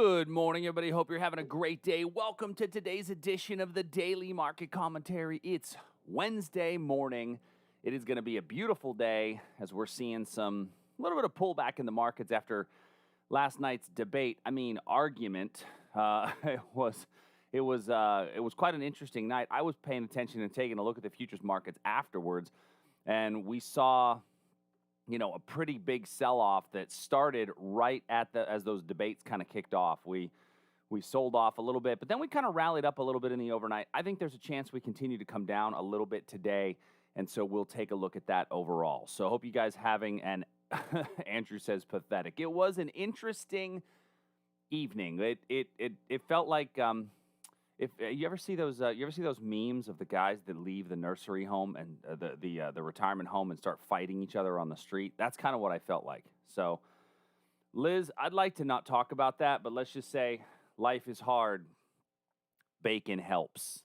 Good morning, everybody. Hope you're having a great day. Welcome to today's edition of the Daily Market Commentary. It's Wednesday morning. It is going to be a beautiful day as we're seeing a little bit of pullback in the markets after last night's debate. Argument. It was quite an interesting night. I was paying attention and taking a look at the futures markets afterwards, and we saw a pretty big sell-off that started right as those debates kind of kicked off. We sold off a little bit, but then we kind of rallied up a little bit in the overnight. I think there's a chance we continue to come down a little bit today, and so we'll take a look at that overall. So I hope you guys having an Andrew says pathetic. It was an interesting evening. It felt like if you ever see those memes of the guys that leave the nursery home and the retirement home and start fighting each other on the street? That's kind of what I felt like. So, Liz, I'd like to not talk about that, but let's just say life is hard. Bacon helps.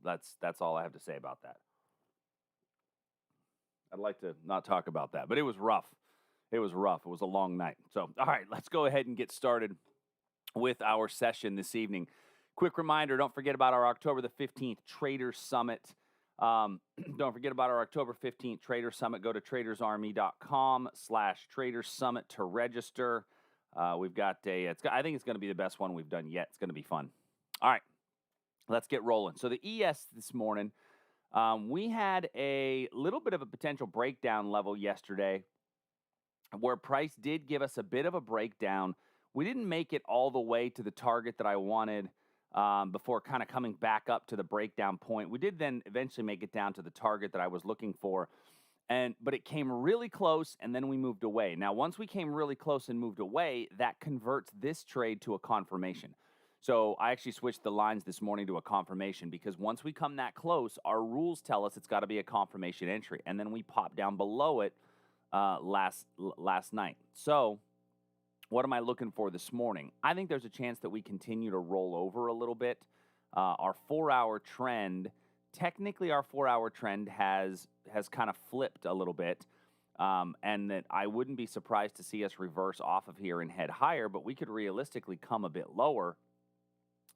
That's all I have to say about that. I'd like to not talk about that, but it was rough. It was rough. It was a long night. So, all right, let's go ahead and get started with our session this evening. Quick reminder, don't forget about our October the 15th Trader Summit. Don't forget about our October 15th Trader Summit. Go to tradersarmy.com/Trader Summit to register. We've got I think it's going to be the best one we've done yet. It's going to be fun. All right, let's get rolling. So the ES this morning, we had a little bit of a potential breakdown level yesterday where price did give us a bit of a breakdown. We didn't make it all the way to the target that I wanted before kind of coming back up to the breakdown point. We did then eventually make it down to the target that I was looking for, but it came really close, and then we moved away. Now, once we came really close and moved away, that converts this trade to a confirmation. So I actually switched the lines this morning to a confirmation because once we come that close, our rules tell us it's got to be a confirmation entry, and then we pop down below it last night. So what am I looking for this morning? I think there's a chance that we continue to roll over a little bit. Our 4-hour trend, technically our 4-hour trend has kind of flipped a little bit, and that I wouldn't be surprised to see us reverse off of here and head higher, but we could realistically come a bit lower,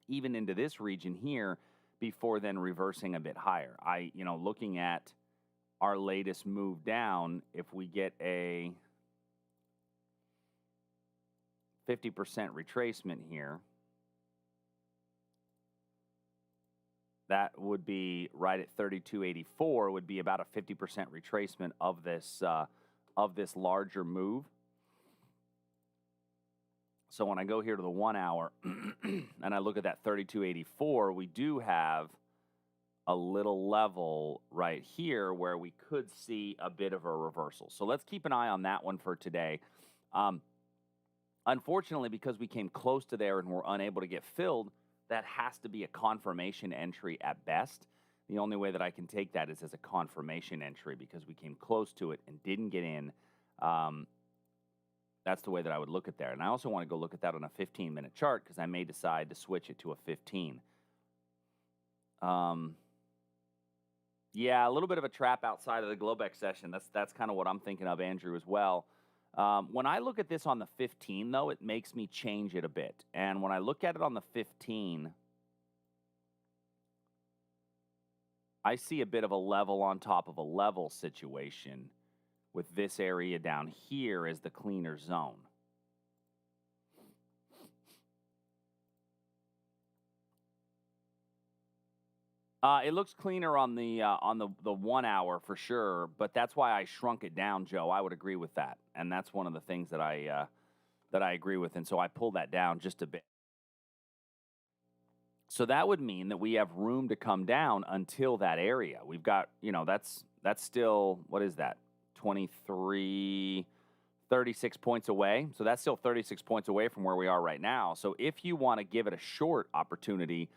even into this region here, before then reversing a bit higher. Looking at our latest move down, if we get a 50% retracement here, that would be right at 32.84, would be about a 50% retracement of this larger move. So when I go here to the 1 hour and I look at that 32.84, we do have a little level right here where we could see a bit of a reversal. So let's keep an eye on that one for today. Unfortunately, because we came close to there and were unable to get filled, that has to be a confirmation entry at best. The only way that I can take that is as a confirmation entry because we came close to it and didn't get in. That's the way that I would look at there. And I also want to go look at that on a 15-minute chart because I may decide to switch it to a 15. Yeah, a little bit of a trap outside of the Globex session. That's kind of what I'm thinking of, Andrew, as well. When I look at this on the 15, though, it makes me change it a bit. And when I look at it on the 15, I see a bit of a level on top of a level situation with this area down here as the cleaner zone. It looks cleaner on the 1 hour for sure, but that's why I shrunk it down, Joe. I would agree with that, and that's one of the things that I agree with, and so I pulled that down just a bit. So that would mean that we have room to come down until that area. We've got, that's still, what is that? 36 points away. So that's still 36 points away from where we are right now. So if you want to give it a short opportunity,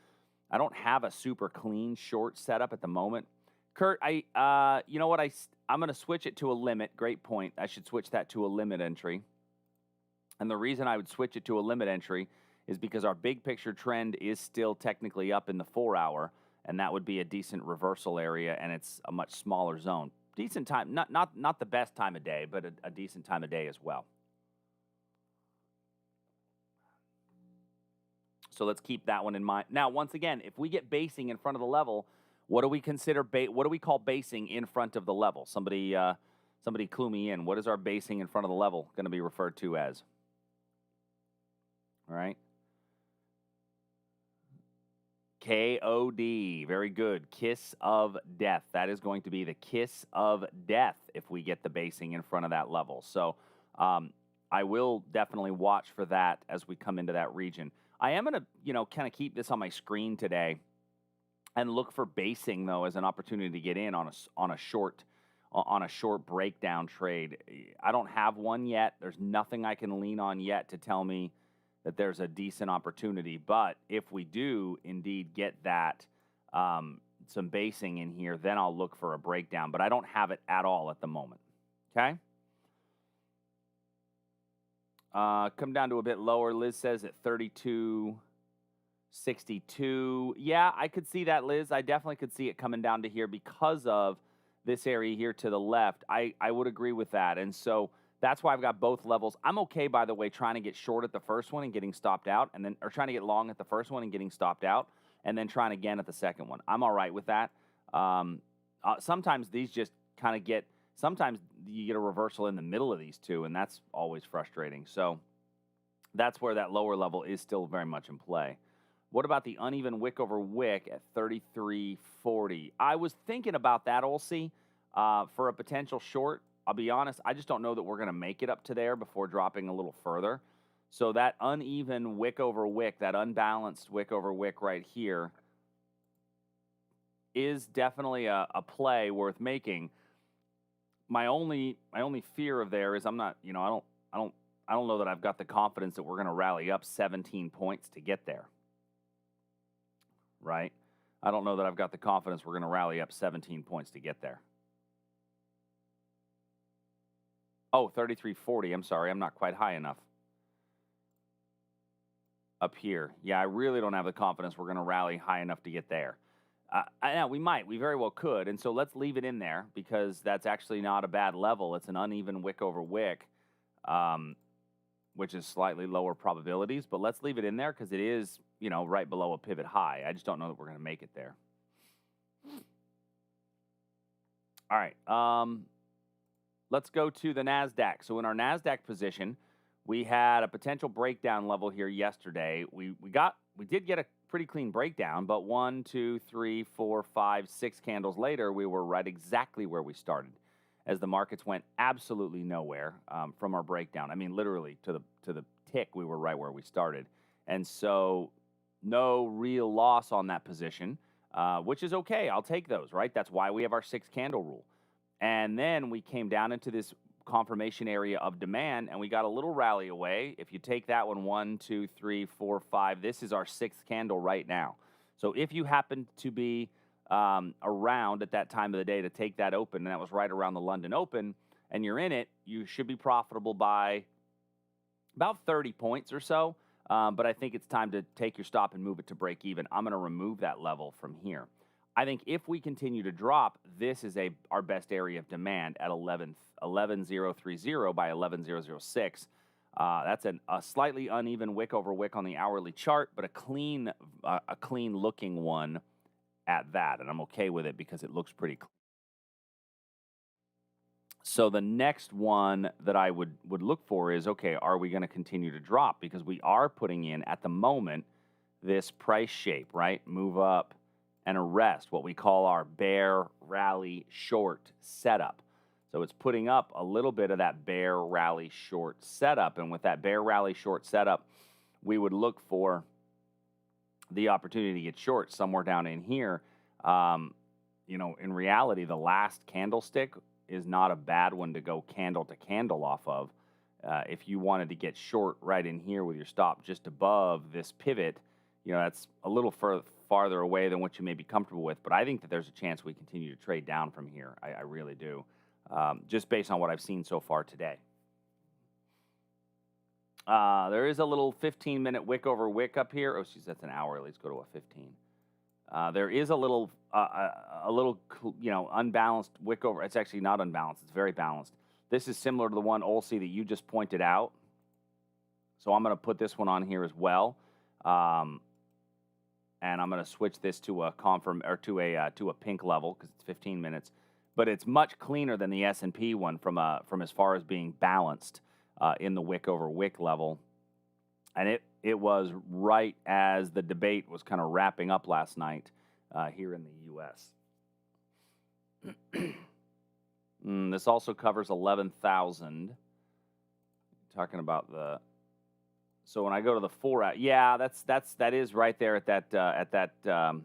I don't have a super clean short setup at the moment. Kurt, you know what? I'm going to switch it to a limit. Great point. I should switch that to a limit entry. And the reason I would switch it to a limit entry is because our big picture trend is still technically up in the 4 hour, and that would be a decent reversal area, and it's a much smaller zone. Decent time, not the best time of day, but a decent time of day as well. So let's keep that one in mind. Now, once again, if we get basing in front of the level, what do we consider what do we call basing in front of the level? Somebody clue me in. What is our basing in front of the level going to be referred to as? All right. KOD. Very good. Kiss of death. That is going to be the kiss of death if we get the basing in front of that level. So I will definitely watch for that as we come into that region. I am going to, kind of keep this on my screen today and look for basing, though, as an opportunity to get in on a short breakdown trade. I don't have one yet. There's nothing I can lean on yet to tell me that there's a decent opportunity. But if we do indeed get that, some basing in here, then I'll look for a breakdown. But I don't have it at all at the moment. Okay? Come down to a bit lower. Liz says at 32.62. Yeah, I could see that, Liz. I definitely could see it coming down to here because of this area here to the left. I would agree with that. And so that's why I've got both levels. I'm okay, by the way, trying to get short at the first one and getting stopped out, or trying to get long at the first one and getting stopped out, and then trying again at the second one. I'm all right with that. Sometimes these just kind of sometimes you get a reversal in the middle of these two, and that's always frustrating. So that's where that lower level is still very much in play. What about the uneven wick over wick at 33.40? I was thinking about that, Olsey, for a potential short. I'll be honest, I just don't know that we're going to make it up to there before dropping a little further. So that uneven wick over wick, that unbalanced wick over wick right here is definitely a play worth making. My only fear of there is I'm not, I don't know that I've got the confidence that we're going to rally up 17 points to get there. Right? I don't know that I've got the confidence we're going to rally up 17 points to get there. Oh, 33.40. I'm sorry. I'm not quite high enough. Up here. Yeah, I really don't have the confidence we're going to rally high enough to get there. We might. We very well could. And so let's leave it in there because that's actually not a bad level. It's an uneven wick over wick, which is slightly lower probabilities. But let's leave it in there because it is, right below a pivot high. I just don't know that we're going to make it there. All right. Let's go to the NASDAQ. So in our NASDAQ position, we had a potential breakdown level here yesterday. We did get a pretty clean breakdown, but 1, 2, 3, 4, 5, 6 candles later, we were right exactly where we started, as the markets went absolutely nowhere from our breakdown. I mean, literally to the tick, we were right where we started, and so no real loss on that position, which is okay. I'll take those. Right? That's why we have our 6 candle rule. And then we came down into this confirmation area of demand, and we got a little rally away. If you take that one, 1, 2, 3, 4, 5, this is our 6th candle right now. So if you happen to be around at that time of the day to take that open, and that was right around the London Open, and you're in it, you should be profitable by about 30 points or so. But I think it's time to take your stop and move it to break even. I'm going to remove that level from here. I think if we continue to drop, this is our best area of demand at 11,030 by 11,006. That's a slightly uneven wick over wick on the hourly chart, but a clean looking one at that, and I'm okay with it because it looks pretty clean. So the next one that I would look for is, okay, are we going to continue to drop? Because we are putting in, at the moment, this price shape, right? Move up and arrest, what we call our bear rally short setup. So it's putting up a little bit of that bear rally short setup. And with that bear rally short setup, we would look for the opportunity to get short somewhere down in here. In reality, the last candlestick is not a bad one to go candle to candle off of. If you wanted to get short right in here with your stop just above this pivot, that's a little farther away than what you may be comfortable with. But I think that there's a chance we continue to trade down from here. I really do, just based on what I've seen so far today. There is a little 15-minute wick over wick up here. Oh, geez, that's an hour. Let's go to a 15. There is a little, unbalanced wick over. It's actually not unbalanced. It's very balanced. This is similar to the one, Olsey, that you just pointed out. So I'm going to put this one on here as well. and I'm going to switch this to a to a pink level because it's 15 minutes. But it's much cleaner than the S&P one from as far as being balanced in the wick over wick level. And it was right as the debate was kind of wrapping up last night here in the U.S. This also covers 11,000. Talking about so when I go to the 4 out, yeah, that is right there at that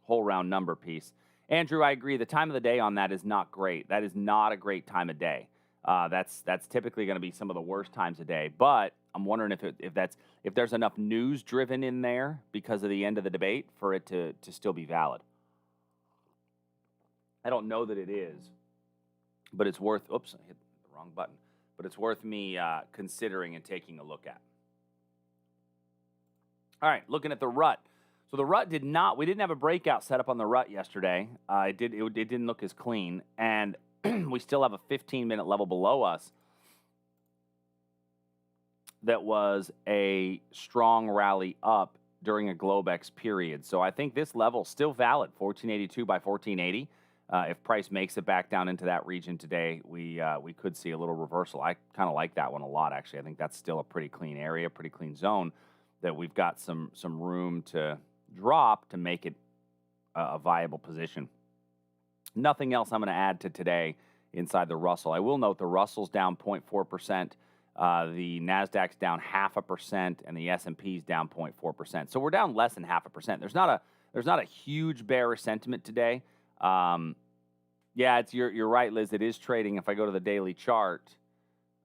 whole round number piece. Andrew, I agree. The time of the day on that is not great. That is not a great time of day. That's typically going to be some of the worst times of day. But I'm wondering if there's enough news driven in there because of the end of the debate for it to still be valid. I don't know that it is, but it's worth. Oops, I hit the wrong button. But it's worth me considering and taking a look at. All right, looking at the rut. So the rut we didn't have a breakout set up on the rut yesterday. It didn't look as clean, and we still have a 15-minute level below us that was a strong rally up during a Globex period. So I think this level is still valid, 1482 by 1480. If price makes it back down into that region today, we could see a little reversal. I kind of like that one a lot, actually. I think that's still a pretty clean area, pretty clean zone that we've got some room to drop to make it a viable position. Nothing else I'm going to add to today inside the Russell. I will note the Russell's down 0.4%, the Nasdaq's down 0.5%, and the S&P's down 0.4%. So we're down less than 0.5%. There's not a huge bearish sentiment today. Yeah, you're right, Liz. It is trading. If I go to the daily chart,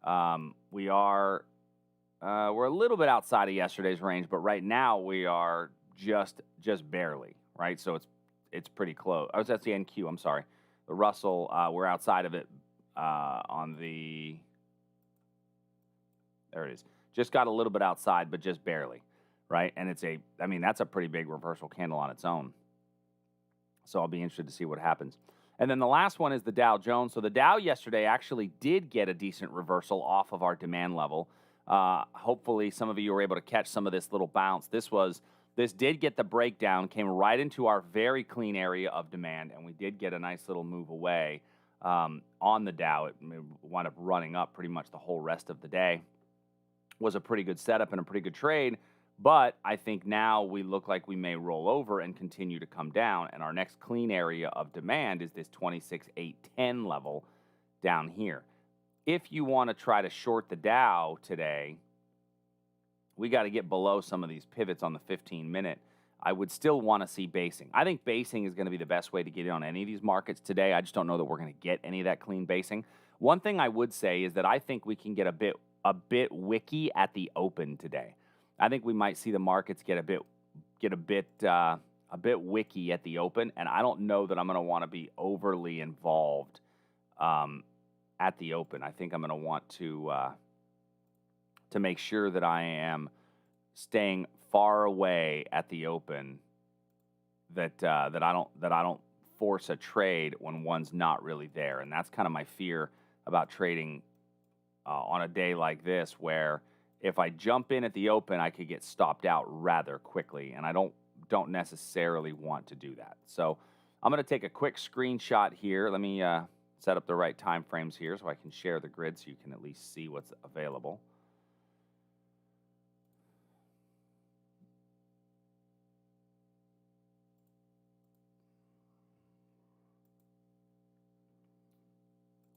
we're a little bit outside of yesterday's range, but right now we are just barely, right? So it's pretty close. Oh, that's the NQ. I'm sorry. The Russell, we're outside of it on the. There it is. Just got a little bit outside, but just barely, right? And that's a pretty big reversal candle on its own. So I'll be interested to see what happens. And then the last one is the Dow Jones. So the Dow yesterday actually did get a decent reversal off of our demand level. Hopefully some of you were able to catch some of this little bounce. This did get the breakdown, came right into our very clean area of demand, and we did get a nice little move away on the Dow. It wound up running up pretty much the whole rest of the day. Was a pretty good setup and a pretty good trade, but I think now we look like we may roll over and continue to come down, and our next clean area of demand is this 26,810 level down here. If you want to try to short the Dow today, we got to get below some of these pivots on the 15-minute. I would still want to see basing. I think basing is going to be the best way to get in on any of these markets today. I just don't know that we're going to get any of that clean basing. One thing I would say is that I think we can get a bit wicky at the open today. I think we might see the markets get a bit wicky at the open, and I don't know that I'm going to want to be overly involved at the open. I think I'm going to want to make sure that I am staying far away at the open, that I don't force a trade when one's not really there, and that's kind of my fear about trading on a day like this, where if I jump in at the open, I could get stopped out rather quickly, and I don't necessarily want to do that. So I'm going to take a quick screenshot here. Let me set up the right time frames here so I can share the grid so you can at least see what's available.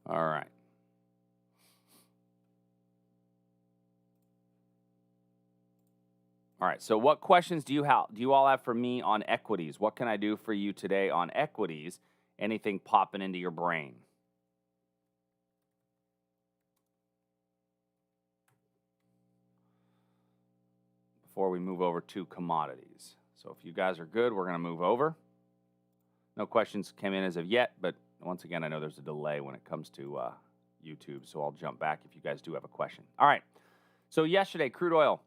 All right. All right, so what questions do you all have for me on equities? What can I do for you today on equities? Anything popping into your brain? Before we move over to commodities. So if you guys are good, we're going to move over. No questions came in as of yet, but once again, I know there's a delay when it comes to YouTube, so I'll jump back if you guys do have a question. All right, so yesterday, crude oil.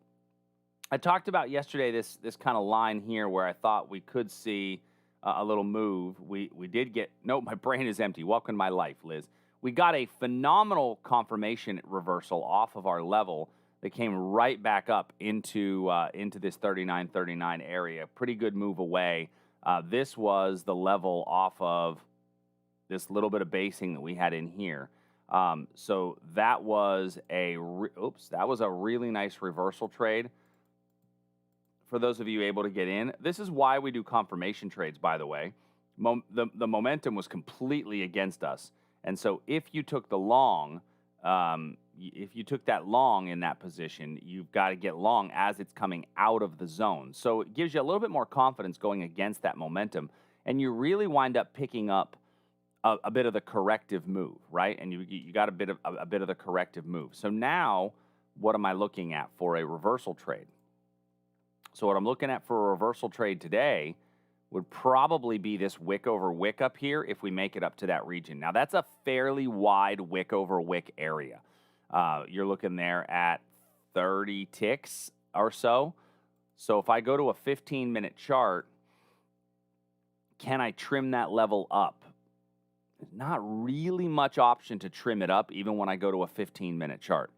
I talked about yesterday this kind of line here where I thought we could see a little move. We did get, nope, my brain is empty. Welcome to my life, Liz. We got a phenomenal confirmation reversal off of our level that came right back up into this 39.39 area. Pretty good move away. This was the level off of this little bit of basing that we had in here. So that was a really nice reversal trade. For those of you able to get in, this is why we do confirmation trades, by the way. The momentum was completely against us. And so if you took the long, if you took that long in that position, you've got to get long as it's coming out of the zone. So it gives you a little bit more confidence going against that momentum. And you really wind up picking up a bit of the corrective move, right? And you got a bit of the corrective move. So now what am I looking at for a reversal trade? So what I'm looking at for a reversal trade today would probably be this wick over wick up here if we make it up to that region. Now, that's a fairly wide wick over wick area. You're looking there at 30 ticks or so. So if I go to a 15-minute chart, can I trim that level up? There's not really much option to trim it up even when I go to a 15-minute chart,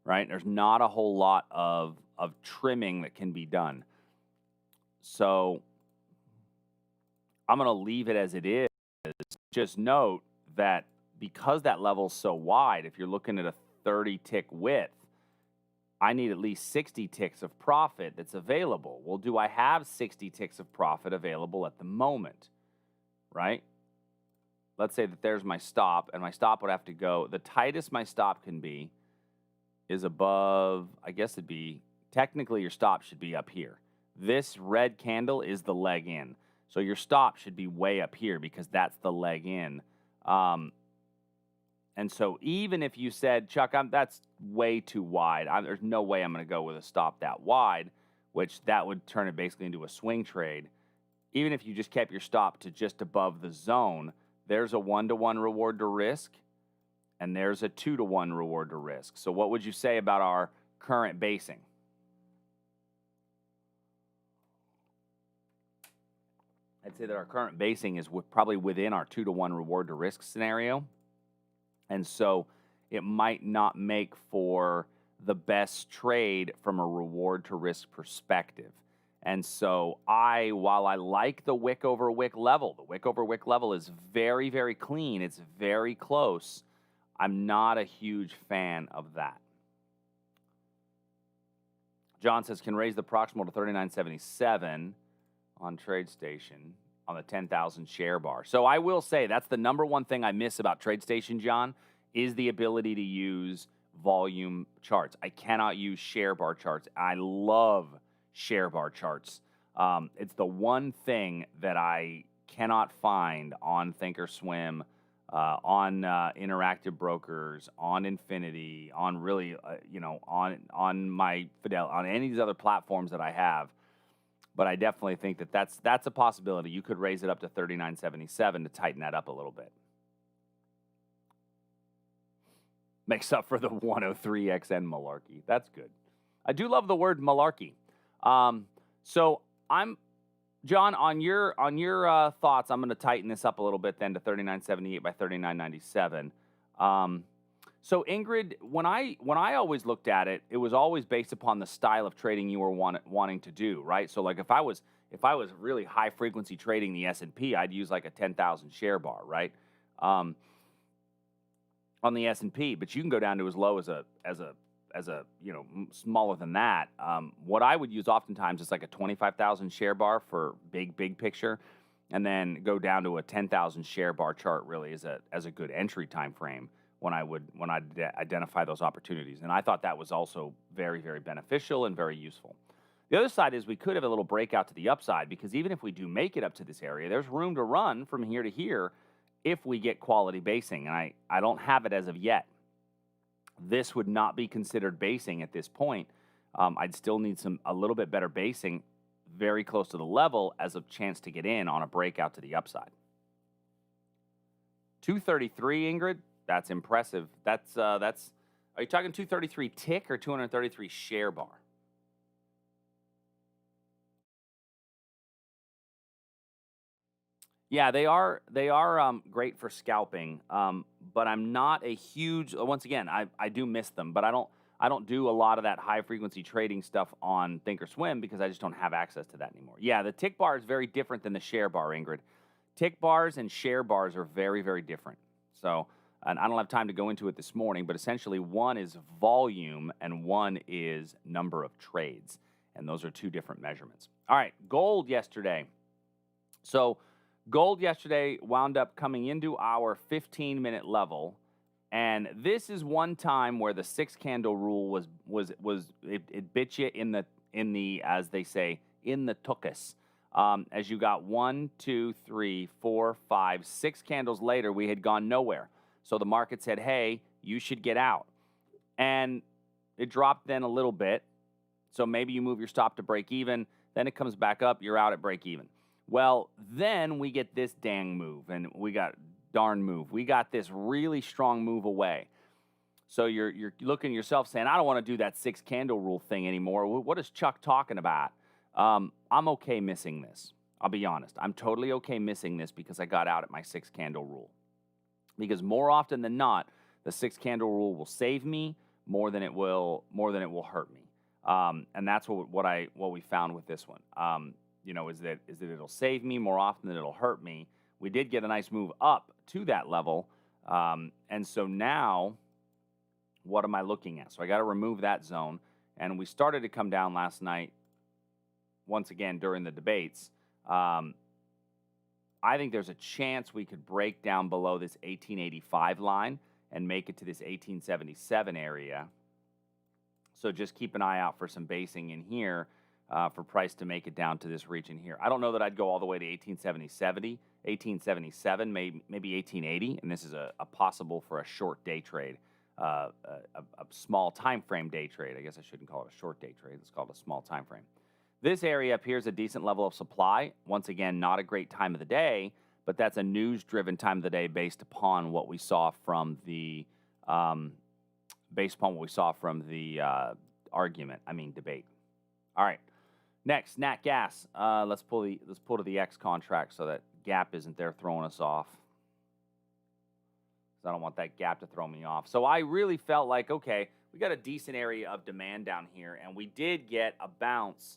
right? There's not a whole lot of trimming that can be done. So I'm going to leave it as it is. Just note that because that level's so wide, if you're looking at a 30-tick width, I need at least 60 ticks of profit that's available. Well, do I have 60 ticks of profit available at the moment, right? Let's say that there's my stop, and my stop would have to go, the tightest my stop can be is above, I guess it'd be, technically your stop should be up here. This red candle is the leg in. So your stop should be way up here because that's the leg in. And so even if you said, Chuck, that's way too wide. There's no way I'm going to go with a stop that wide, which that would turn it basically into a swing trade. Even if you just kept your stop to just above the zone, there's a 1-to-1 reward to risk, and there's a 2-to-1 reward to risk. So what would you say about our current basing? I'd say that our current basing is probably within our 2-to-1 reward to risk scenario. And so it might not make for the best trade from a reward to risk perspective. And so while I like the wick over wick level, the wick over wick level is very, very clean. It's very close. I'm not a huge fan of that. John says, can raise the proximal to 39.77 on TradeStation on the 10,000 share bar. So I will say that's the number one thing I miss about TradeStation, John, is the ability to use volume charts. I cannot use share bar charts. I love share bar charts. It's the one thing that I cannot find on Thinkorswim, on Interactive Brokers, on Infinity, on really, on my Fidelity, on any of these other platforms that I have. But I definitely think that that's a possibility. You could raise it up to 39.77 to tighten that up a little bit. Makes up for the 103XN malarkey. That's good. I do love the word malarkey. So John, on your thoughts, I'm going to tighten this up a little bit then to 39.78 by 39.97. So Ingrid, when I always looked at it, it was always based upon the style of trading you were wanting to do, right? So like if I was really high frequency trading the S&P, I'd use like a 10,000 share bar, right? On the S&P, but you can go down to as low as a smaller than that. What I would use oftentimes is like a 25,000 share bar for big picture, and then go down to a 10,000 share bar chart really as a good entry time frame when I'd identify those opportunities. And I thought that was also very, very beneficial and very useful. The other side is we could have a little breakout to the upside, because even if we do make it up to this area, there's room to run from here to here if we get quality basing. And I don't have it as of yet. This would not be considered basing at this point. I'd still need a little bit better basing very close to the level as a chance to get in on a breakout to the upside. 233, Ingrid, that's impressive. Are you talking 233 tick or 233 share bar? Yeah, they are great for scalping, but I'm not a huge. Once again, I do miss them, but I I don't do a lot of that high frequency trading stuff on Thinkorswim because I just don't have access to that anymore. Yeah, the tick bar is very different than the share bar, Ingrid. Tick bars and share bars are very, very different. So, and I don't have time to go into it this morning, but essentially one is volume and one is number of trades. And those are two different measurements. All right, gold yesterday. So gold yesterday wound up coming into our 15-minute level. And this is one time where the 6 candle rule it bit you in the as they say, in the tuchus. As you got 1, 2, 3, 4, 5, 6 candles later, we had gone nowhere. So the market said, hey, you should get out. And it dropped then a little bit. So maybe you move your stop to break even. Then it comes back up. You're out at break even. Well, then we get this dang move. And we got darn move. We got this really strong move away. So you're looking at yourself saying, I don't want to do that 6 candle rule thing anymore. What is Chuck talking about? I'm okay missing this. I'll be honest. I'm totally okay missing this because I got out at my 6 candle rule. Because more often than not, the 6 candle rule will save me more than it will hurt me. And that's what we found with this one. Is that it'll save me more often than it'll hurt me. We did get a nice move up to that level. And so now, what am I looking at? So I got to remove that zone. And we started to come down last night, once again, during the debates. I think there's a chance we could break down below this 1885 line and make it to this 1877 area. So just keep an eye out for some basing in here for price to make it down to this region here. I don't know that I'd go all the way to 1877, maybe 1880, and this is a possible for a short day trade, a small time frame day trade. I guess I shouldn't call it a short day trade. It's called a small time frame. This area appears a decent level of supply. Once again, not a great time of the day, but that's a news-driven time of the day based upon what we saw from the debate. All right. Next, Nat Gas. Let's pull to the X contract so that gap isn't there throwing us off. I don't want that gap to throw me off. So I really felt like, okay, we got a decent area of demand down here, and we did get a bounce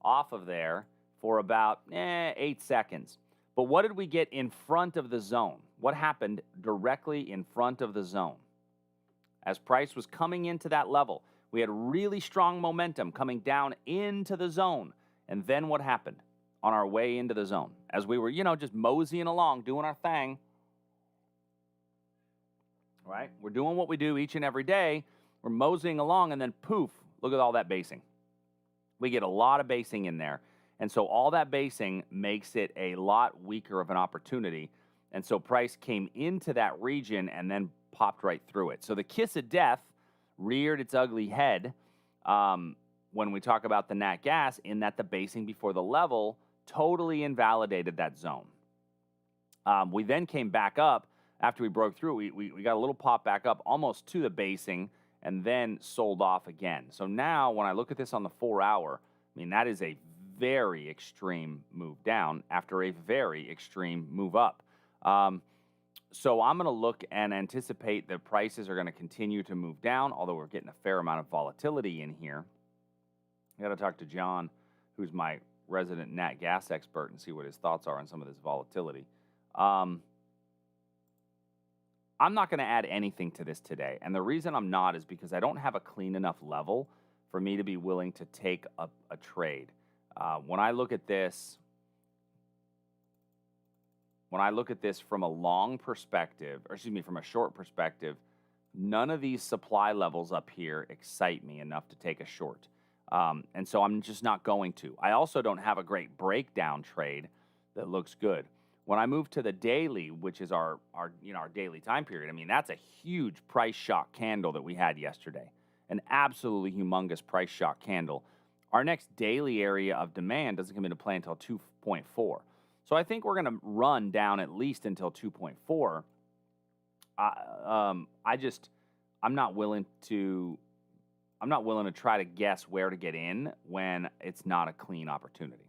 off of there for about 8 seconds. But what did we get in front of the zone? What happened directly in front of the zone? As price was coming into that level, we had really strong momentum coming down into the zone. And then what happened on our way into the zone? As we were, just moseying along, doing our thing, right? We're doing what we do each and every day. We're moseying along, and then poof, look at all that basing. We get a lot of basing in there. And so all that basing makes it a lot weaker of an opportunity. And so price came into that region and then popped right through it. So the kiss of death reared its ugly head when we talk about the Nat Gas, in that the basing before the level totally invalidated that zone. We then came back up after we broke through. We got a little pop back up almost to the basing and then sold off again. So now when I look at this on the 4-hour, that is a very extreme move down after a very extreme move up. So I'm going to look and anticipate that prices are going to continue to move down, although we're getting a fair amount of volatility in here. I got to talk to John, who's my resident Nat Gas expert, and see what his thoughts are on some of this volatility. I'm not going to add anything to this today, and the reason I'm not is because I don't have a clean enough level for me to be willing to take a trade. When I look at this from a long perspective, from a short perspective, none of these supply levels up here excite me enough to take a short. And so I'm just not going to. I also don't have a great breakdown trade that looks good. When I move to the daily, which is our daily time period, that's a huge price shock candle that we had yesterday. An absolutely humongous price shock candle. Our next daily area of demand doesn't come into play until 2.4. So I think we're going to run down at least until 2.4. I'm not willing to try to guess where to get in when it's not a clean opportunity.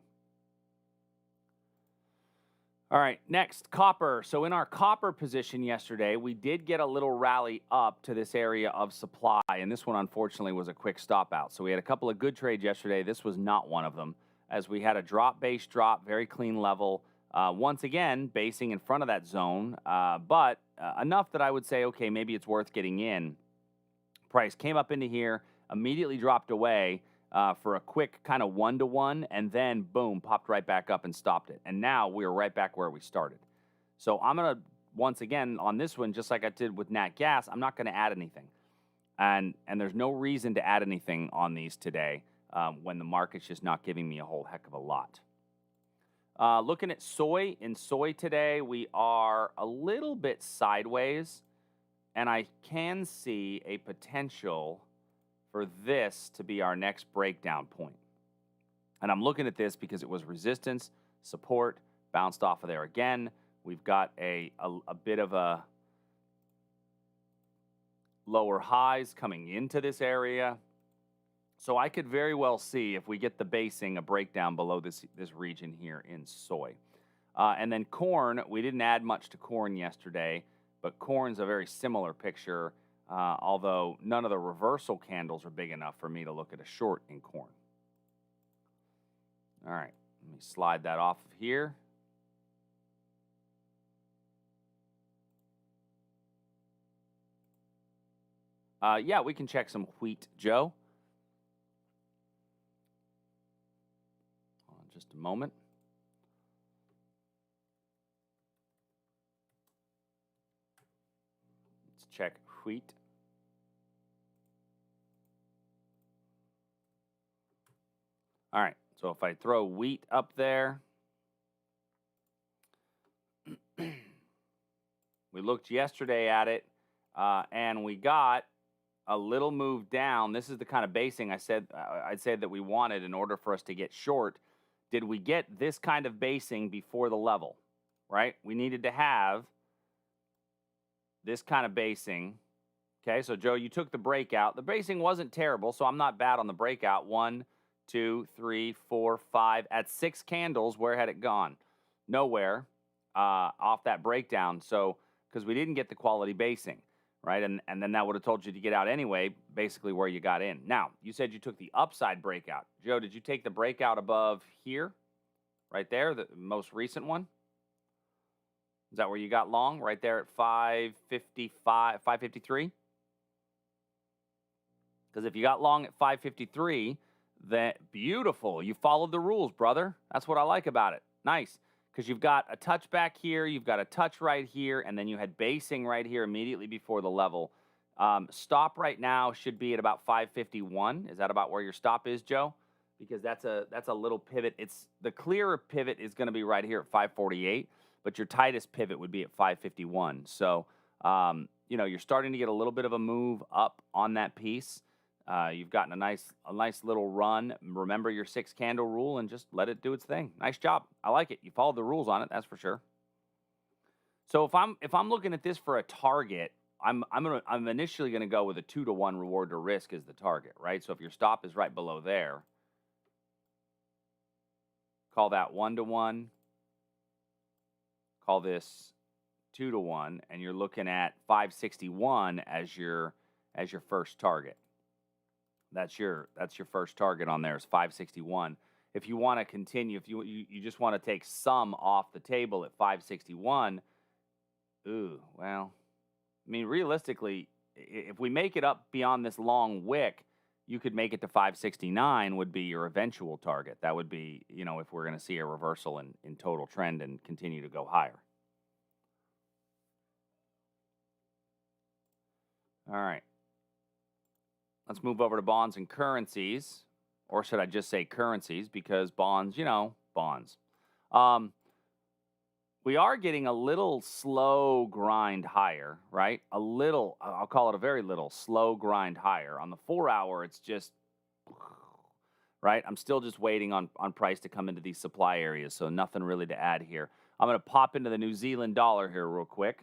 All right, next, copper. So in our copper position yesterday, we did get a little rally up to this area of supply, and this one, unfortunately, was a quick stop out. So we had a couple of good trades yesterday. This was not one of them, as we had a drop-base drop, very clean level. Once again, basing in front of that zone, but enough that I would say, okay, maybe it's worth getting in. Price came up into here, immediately dropped away for a quick kind of 1-to-1, and then boom, popped right back up and stopped it. And now we're right back where we started. So I'm going to, once again, on this one, just like I did with Nat Gas, I'm not going to add anything. And there's no reason to add anything on these today when the market's just not giving me a whole heck of a lot. Looking at soy, in soy today, we are a little bit sideways, and I can see a potential for this to be our next breakdown point. And I'm looking at this because it was resistance, support, bounced off of there again. We've got a bit of a lower highs coming into this area. So I could very well see, if we get the basing, a breakdown below this region here in soy. And then corn, we didn't add much to corn yesterday, but corn's a very similar picture, although none of the reversal candles are big enough for me to look at a short in corn. All right, let me slide that off of here. Yeah, we can check some wheat, Joe. Hold on just a moment. Let's check wheat. All right, so if I throw wheat up there, we looked yesterday at it, and we got a little move down. This is the kind of basing I said that we wanted in order for us to get short. Did we get this kind of basing before the level, right? We needed to have this kind of basing. Okay, so Joe, you took the breakout. The basing wasn't terrible, so I'm not bad on the breakout. 1, 2, 3, 4, 5. At 6 candles, where had it gone? Nowhere off that breakdown. So, because we didn't get the quality basing, right? And then that would have told you to get out anyway, basically where you got in. Now, you said you took the upside breakout. Joe, did you take the breakout above here? Right there, the most recent one? Is that where you got long? Right there at 555, 553? Because if you got long at 553, that beautiful. You followed the rules, brother. That's what I like about it. Nice. Because you've got a touch back here, you've got a touch right here, and then you had basing right here immediately before the level. Stop right now should be at about 551. Is that about where your stop is, Joe? Because that's a little pivot. It's the clearer pivot is going to be right here at 548, but your tightest pivot would be at 551. So, you're starting to get a little bit of a move up on that piece. You've gotten a nice little run. Remember your 6 candle rule and just let it do its thing. Nice job. I like it. You followed the rules on it, that's for sure. So if I'm looking at this for a target, I'm initially gonna go with a 2-to-1 reward to risk as the target, right? So if your stop is right below there, call that 1-to-1. Call this 2-to-1, and you're looking at 561 as your first target. That's your first target on there is 561. If you want to continue, if you just want to take some off the table at 561, realistically, if we make it up beyond this long wick, you could make it to 569 would be your eventual target. That would be, if we're going to see a reversal in total trend and continue to go higher. All right. Let's move over to bonds and currencies, or should I just say currencies, because bonds, bonds. We are getting a little slow grind higher, right? A little, I'll call it a very little slow grind higher. On the 4-hour, it's just, right? I'm still just waiting on price to come into these supply areas, so nothing really to add here. I'm going to pop into the New Zealand dollar here real quick,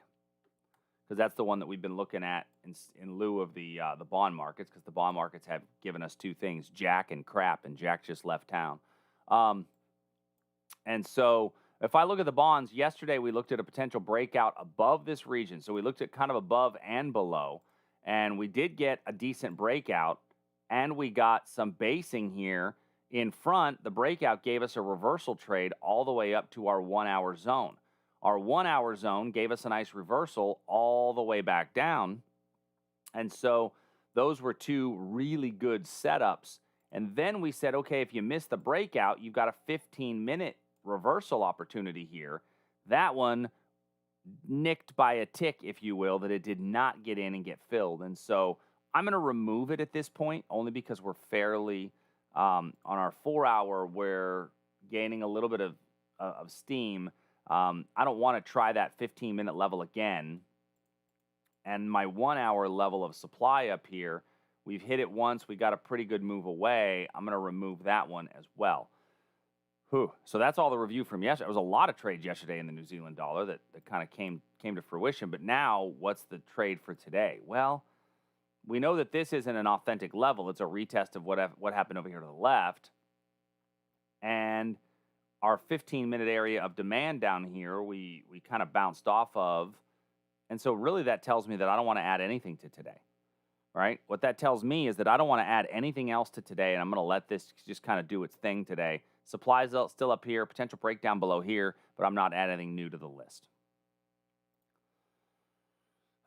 because that's the one that we've been looking at in lieu of the bond markets, because the bond markets have given us 2 things, Jack and crap, and Jack just left town. And so If I look at the bonds, yesterday we looked at a potential breakout above this region. So we looked at kind of above and below, and we did get a decent breakout, and we got some basing here in front. The breakout gave us a reversal trade all the way up to our 1 hour zone. Our 1 hour zone gave us a nice reversal all the way back down. And so those were two really good setups. And then we said, okay, if you miss the breakout, you've got a 15-minute reversal opportunity here. That one nicked by a tick, if you will, that it did not get in and get filled. And so I'm going to remove it at this point, only because we're fairly on our 4 hour, we're gaining a little bit of steam. I don't want to try that 15-minute level again. And my 1 hour level of supply up here, we've hit it once. We got a pretty good move away. I'm going to remove that one as well. Whew. So that's all the review from yesterday. There was a lot of trades yesterday in the New Zealand dollar that kind of came to fruition. But now, what's the trade for today? Well, we know that this isn't an authentic level. It's a retest of what happened over here to the left. And our 15-minute area of demand down here, we kind of bounced off of. And so really that tells me that I don't want to add anything to today, right? What that tells me is that I don't want to add anything else to today, and I'm going to let this just kind of do its thing today. Supplies still up here, potential breakdown below here, but I'm not adding anything new to the list.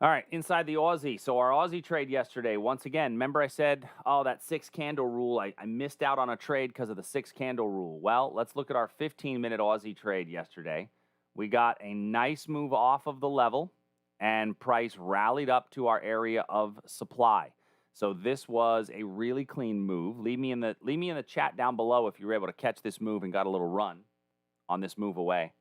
All right, inside the Aussie. So our Aussie trade yesterday, once again, remember I said, oh, that 6-candle rule, I missed out on a trade because of the 6-candle rule. Well, let's look at our 15-minute Aussie trade yesterday. We got a nice move off of the level, and price rallied up to our area of supply. So this was a really clean move. Leave me in the chat down below if you were able to catch this move and got a little run on this move away.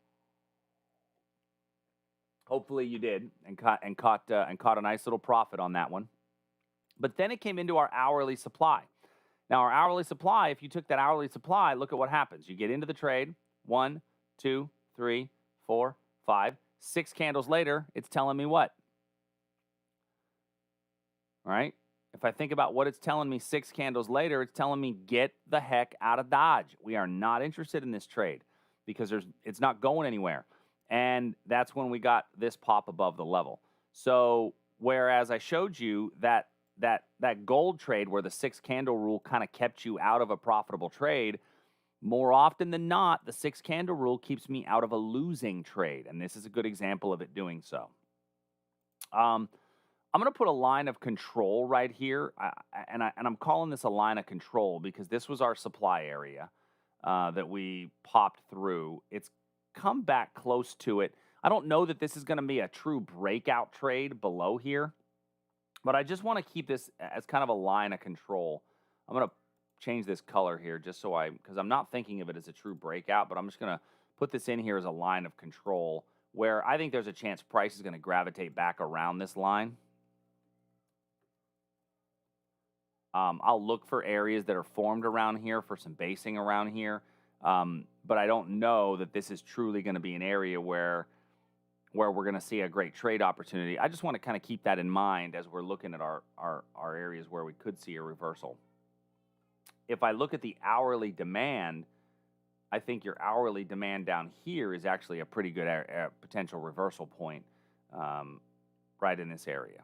Hopefully you did and caught a nice little profit on that one. But then it came into our hourly supply. Now our hourly supply, if you took that hourly supply, look at what happens. You get into the trade, 1, 2, 3, 4, 5, 6 candles later, it's telling me what? All right? If I think about what it's telling me 6 candles later, it's telling me get the heck out of Dodge. We are not interested in this trade because it's not going anywhere. And that's when we got this pop above the level. So whereas I showed you that gold trade where the 6-candle rule kind of kept you out of a profitable trade, more often than not, the 6-candle rule keeps me out of a losing trade. And this is a good example of it doing so. I'm going to put a line of control right here. And I'm calling this a line of control because this was our supply area that we popped through. It's come back close to it. I don't know that this is going to be a true breakout trade below here, but I just want to keep this as kind of a line of control. I'm going to change this color here just so because I'm not thinking of it as a true breakout, but I'm just going to put this in here as a line of control where I think there's a chance price is going to gravitate back around this line. I'll look for areas that are formed around here for some basing around here. But I don't know that this is truly going to be an area where we're going to see a great trade opportunity. I just want to kind of keep that in mind as we're looking at our areas where we could see a reversal. If I look at the hourly demand, I think your hourly demand down here is actually a pretty good potential reversal point right in this area.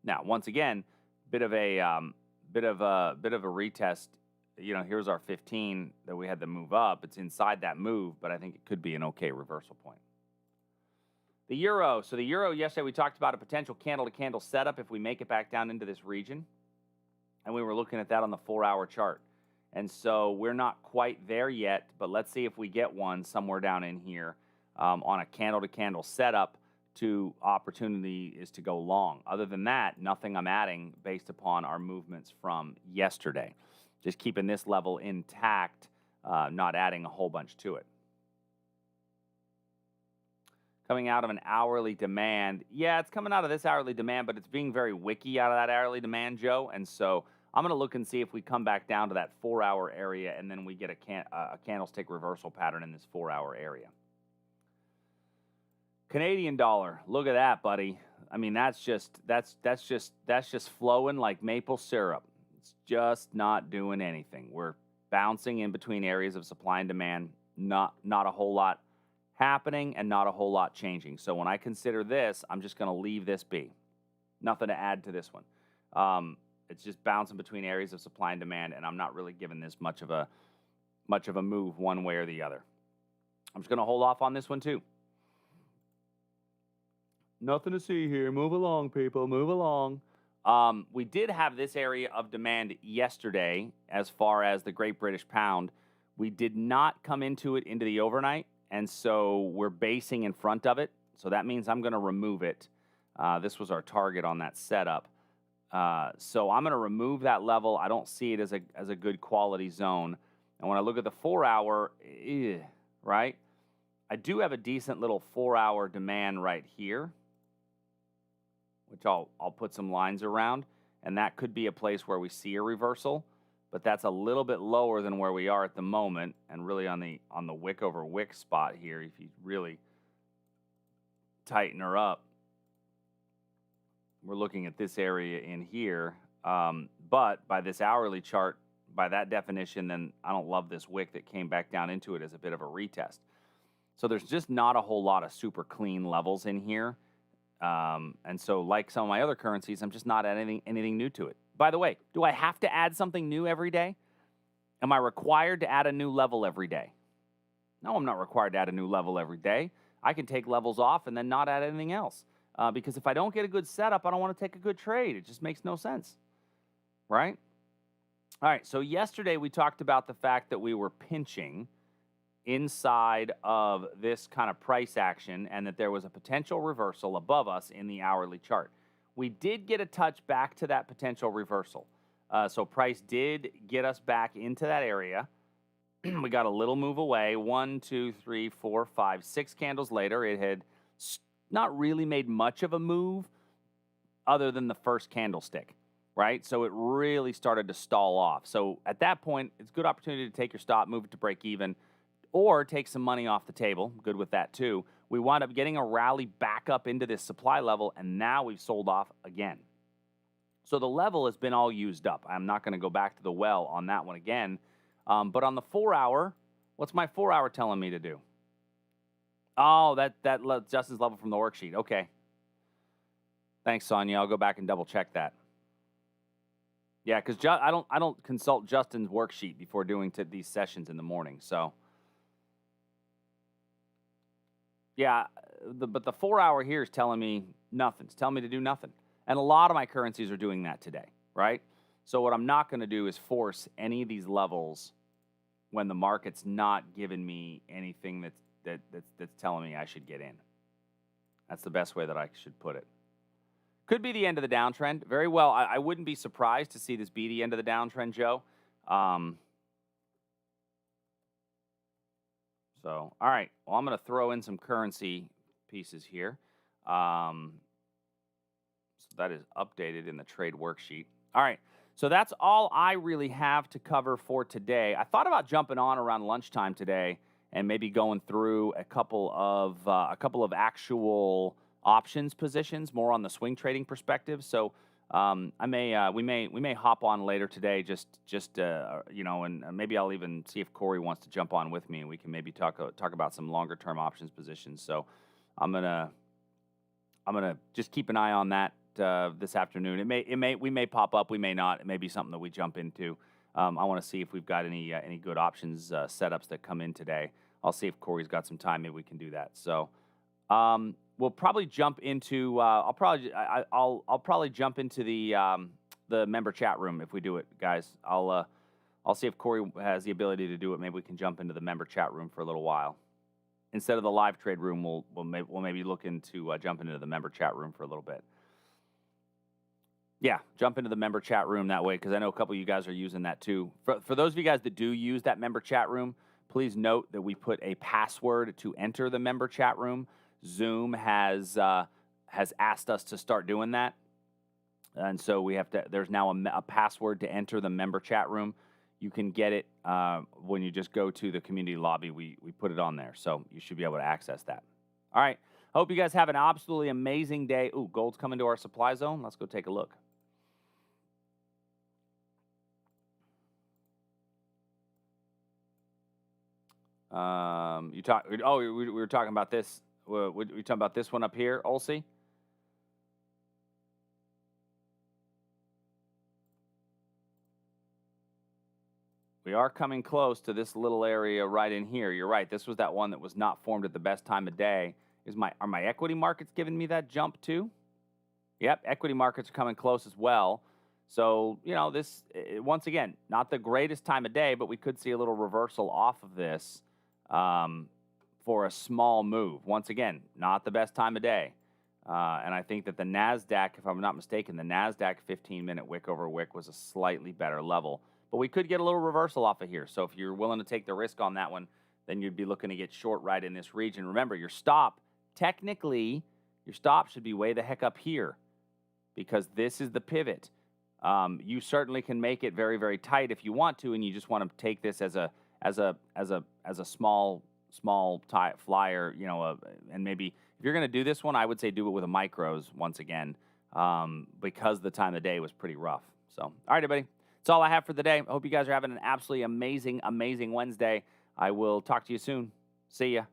Now, once again, bit of a retest. You know, here's our 15 that we had to move up. It's inside that move, but I think it could be an okay reversal point. The euro. So the euro, yesterday we talked about a potential candle-to-candle setup if we make it back down into this region. And we were looking at that on the 4-hour chart. And so we're not quite there yet, but let's see if we get one somewhere down in here on a candle-to-candle setup to opportunity is to go long. Other than that, nothing I'm adding based upon our movements from yesterday. Just keeping this level intact, not adding a whole bunch to it. Coming out of an hourly demand. Yeah, it's coming out of this hourly demand, but it's being very wicky out of that hourly demand, Joe. And so I'm going to look and see if we come back down to that 4-hour area, and then we get a candlestick reversal pattern in this 4-hour area. Canadian dollar. Look at that, buddy. I mean, that's just flowing like maple syrup. It's just not doing anything. We're bouncing in between areas of supply and demand. not a whole lot happening and not a whole lot changing. So when I consider this, I'm just going to leave this be. Nothing to add to this one. It's just bouncing between areas of supply and demand, and I'm not really giving this much of a move one way or the other. I'm just going to hold off on this one too. Nothing to see here. Move along, people. Move along. We did have this area of demand yesterday as far as the Great British Pound. We did not come into the overnight, and so we're basing in front of it. So that means I'm going to remove it. This was our target on that setup. So I'm going to remove that level. I don't see it as a good quality zone. And when I look at the 4-hour, right, I do have a decent little 4-hour demand right here, which I'll put some lines around, and that could be a place where we see a reversal, but that's a little bit lower than where we are at the moment, and really on the wick over wick spot here, if you really tighten her up, we're looking at this area in here, but by this hourly chart, by that definition, then I don't love this wick that came back down into it as a bit of a retest. So there's just not a whole lot of super clean levels in here. And so like some of my other currencies, I'm just not adding anything new to it. By the way, do I have to add something new every day? Am I required to add a new level every day? No, I'm not required to add a new level every day. I can take levels off and then not add anything else. Because if I don't get a good setup, I don't want to take a good trade. It just makes no sense, right? All right, so yesterday we talked about the fact that we were pinching inside of this kind of price action and that there was a potential reversal above us in the hourly chart. We did get a touch back to that potential reversal. So price did get us back into that area. We got a little move away. 1, 2, 3, 4, 5, 6 candles later, it had not really made much of a move other than the first candlestick, right? So it really started to stall off. So at that point, it's a good opportunity to take your stop, move it to break even, or take some money off the table. Good with that too. We wound up getting a rally back up into this supply level, and now we've sold off again. So the level has been all used up. I'm not going to go back to the well on that one again. But on the 4-hour, what's my 4-hour telling me to do? Oh, that Justin's level from the worksheet. Okay. Thanks, Sonia. I'll go back and double check that. Yeah, because I don't consult Justin's worksheet before doing these sessions in the morning. So. Yeah, but the 4-hour here is telling me nothing. It's telling me to do nothing. And a lot of my currencies are doing that today, right? So what I'm not going to do is force any of these levels when the market's not giving me anything that's telling me I should get in. That's the best way that I should put it. Could be the end of the downtrend. Very well. I wouldn't be surprised to see this be the end of the downtrend, Joe. So, all right. Well, I'm going to throw in some currency pieces here. So that is updated in the trade worksheet. All right. So that's all I really have to cover for today. I thought about jumping on around lunchtime today and maybe going through a couple of actual options positions, more on the swing trading perspective. So we may hop on later today, and maybe I'll even see if Corey wants to jump on with me, and we can maybe talk about some longer term options positions. So I'm gonna just keep an eye on that this afternoon. We may pop up, we may not. It may be something that we jump into. I want to see if we've got any good options setups that come in today. I'll see if Corey's got some time. Maybe we can do that. So. We'll probably jump into. I'll probably jump into the member chat room if we do it, guys. I'll see if Corey has the ability to do it. Maybe we can jump into the member chat room for a little while instead of the live trade room. We'll maybe look into jumping into the member chat room for a little bit. Yeah, jump into the member chat room that way because I know a couple of you guys are using that too. For those of you guys that do use that member chat room, please note that we put a password to enter the member chat room. Zoom has asked us to start doing that, and so we have to. There's now a password to enter the member chat room. You can get it when you just go to the community lobby. We put it on there, so you should be able to access that. All right. Hope you guys have an absolutely amazing day. Ooh, gold's coming to our supply zone. Let's go take a look. You talk. Oh, we were talking about this. We talking about this one up here, Olsey. We are coming close to this little area right in here. You're right. This was that one that was not formed at the best time of day. Are my equity markets giving me that jump too? Yep, equity markets are coming close as well. So, this, once again, not the greatest time of day, but we could see a little reversal off of this for a small move. Once again, not the best time of day. And I think that the NASDAQ, if I'm not mistaken, the NASDAQ 15-minute wick over wick was a slightly better level. But we could get a little reversal off of here. So if you're willing to take the risk on that one, then you'd be looking to get short right in this region. Remember, your stop, technically, your stop should be way the heck up here because this is the pivot. You certainly can make it very, very tight if you want to, and you just want to take this as a small flyer, and maybe if you're going to do this one, I would say do it with a micros once again, because the time of day was pretty rough. So, all right, everybody. That's all I have for the day. I hope you guys are having an absolutely amazing, amazing Wednesday. I will talk to you soon. See ya.